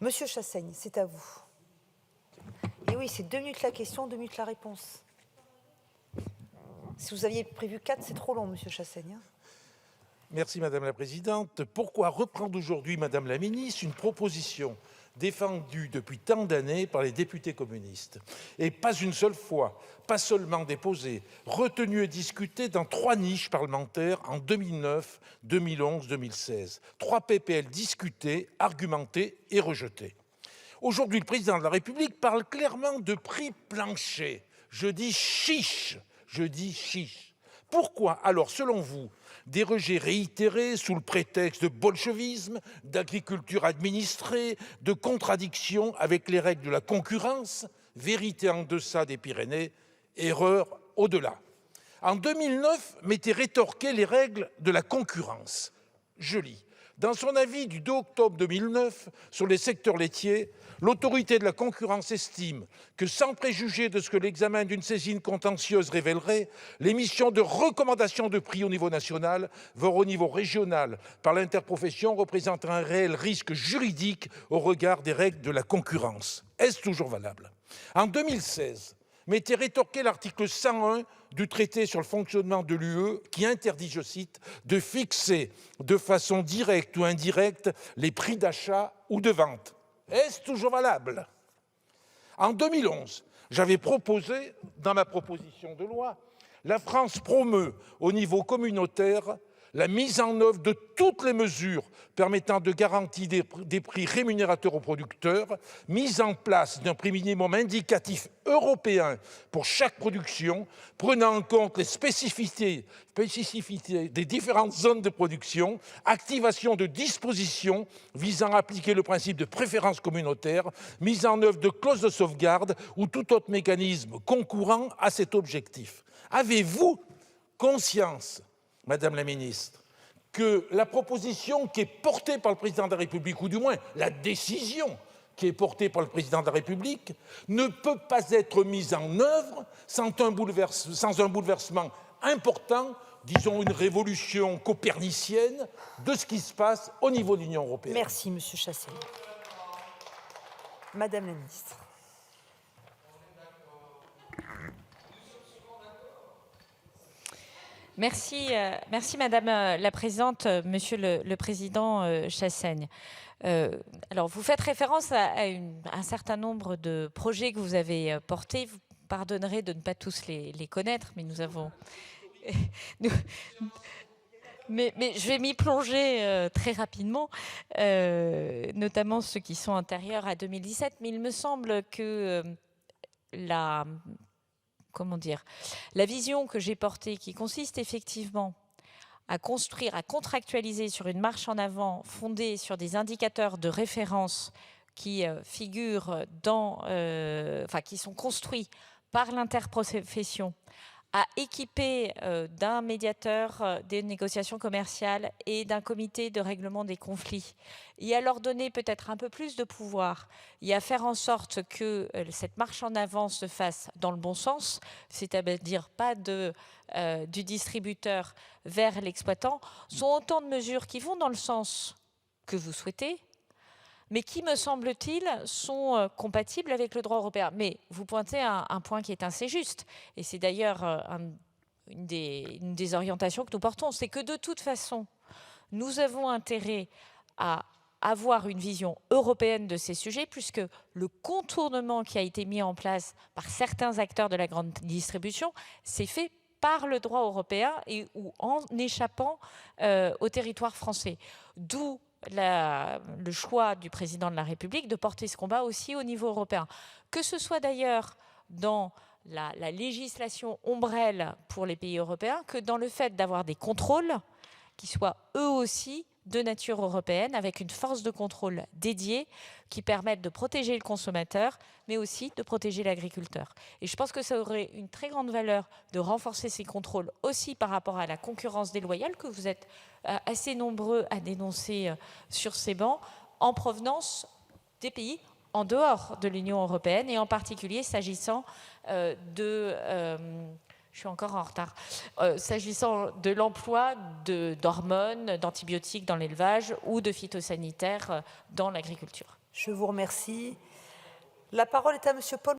Monsieur Chassaigne, c'est à vous. Et oui, c'est 2 minutes la question, 2 minutes la réponse. Si vous aviez prévu 4, c'est trop long, Monsieur Chassaigne. Merci Madame la Présidente. Pourquoi reprendre aujourd'hui, Madame la Ministre, une proposition défendue depuis tant d'années par les députés communistes, et pas une seule fois, pas seulement déposée, retenue et discutée dans 3 niches parlementaires en 2009, 2011, 2016. 3 PPL discutées, argumentées et rejetées. Aujourd'hui, le président de la République parle clairement de prix plancher. Je dis chiche. Pourquoi alors, selon vous, des rejets réitérés sous le prétexte de bolchevisme, d'agriculture administrée, de contradiction avec les règles de la concurrence, vérité en deçà des Pyrénées, erreur au-delà. En 2009, m'étaient rétorquées les règles de la concurrence. Je lis. Dans son avis du 2 octobre 2009 sur les secteurs laitiers, l'autorité de la concurrence estime que, sans préjuger de ce que l'examen d'une saisine contentieuse révélerait, l'émission de recommandations de prix au niveau national, voire au niveau régional, par l'interprofession représente un réel risque juridique au regard des règles de la concurrence. Est-ce toujours valable? En 2016, m'était rétorqué l'article 101 du traité sur le fonctionnement de l'UE qui interdit, je cite, de fixer de façon directe ou indirecte les prix d'achat ou de vente. Est-ce toujours valable? En 2011, j'avais proposé, dans ma proposition de loi, la France promeut au niveau communautaire la mise en œuvre de toutes les mesures permettant de garantir des prix rémunérateurs aux producteurs, mise en place d'un prix minimum indicatif européen pour chaque production, prenant en compte les spécificités des différentes zones de production, activation de dispositions visant à appliquer le principe de préférence communautaire, mise en œuvre de clauses de sauvegarde ou tout autre mécanisme concourant à cet objectif. Avez-vous conscience, Madame la Ministre, que la proposition qui est portée par le Président de la République, ou du moins la décision qui est portée par le Président de la République, ne peut pas être mise en œuvre sans un bouleversement important, disons une révolution copernicienne de ce qui se passe au niveau de l'Union européenne? Merci, Monsieur Chassaigne. Madame la Ministre. Merci Madame la Présidente, Monsieur le Président Chassaigne. Alors, vous faites référence à un certain nombre de projets que vous avez portés. Vous pardonnerez de ne pas tous les connaître, mais nous avons... Mais je vais m'y plonger très rapidement, notamment ceux qui sont antérieurs à 2017. Mais il me semble que la vision que j'ai portée, qui consiste effectivement à construire, à contractualiser sur une marche en avant fondée sur des indicateurs de référence qui figurent qui sont construits par l'interprofession, à équiper d'un médiateur des négociations commerciales et d'un comité de règlement des conflits, et à leur donner peut-être un peu plus de pouvoir, et à faire en sorte que cette marche en avant se fasse dans le bon sens, c'est-à-dire pas du distributeur vers l'exploitant, sont autant de mesures qui vont dans le sens que vous souhaitez, mais qui, me semble-t-il, sont compatibles avec le droit européen. Mais vous pointez un point qui est assez juste, et c'est d'ailleurs une des orientations que nous portons, c'est que de toute façon, nous avons intérêt à avoir une vision européenne de ces sujets, puisque le contournement qui a été mis en place par certains acteurs de la grande distribution s'est fait par le droit européen ou en échappant au territoire français. D'où le choix du président de la République de porter ce combat aussi au niveau européen. Que ce soit d'ailleurs dans la législation ombrelle pour les pays européens, que dans le fait d'avoir des contrôles qui soient eux aussi de nature européenne, avec une force de contrôle dédiée qui permette de protéger le consommateur, mais aussi de protéger l'agriculteur. Et je pense que ça aurait une très grande valeur de renforcer ces contrôles aussi par rapport à la concurrence déloyale que vous êtes assez nombreux à dénoncer sur ces bancs, en provenance des pays en dehors de l'Union européenne, et en particulier s'agissant Je suis encore en retard. S'agissant de l'emploi d'hormones, d'antibiotiques dans l'élevage ou de phytosanitaires dans l'agriculture. Je vous remercie. La parole est à Monsieur Paul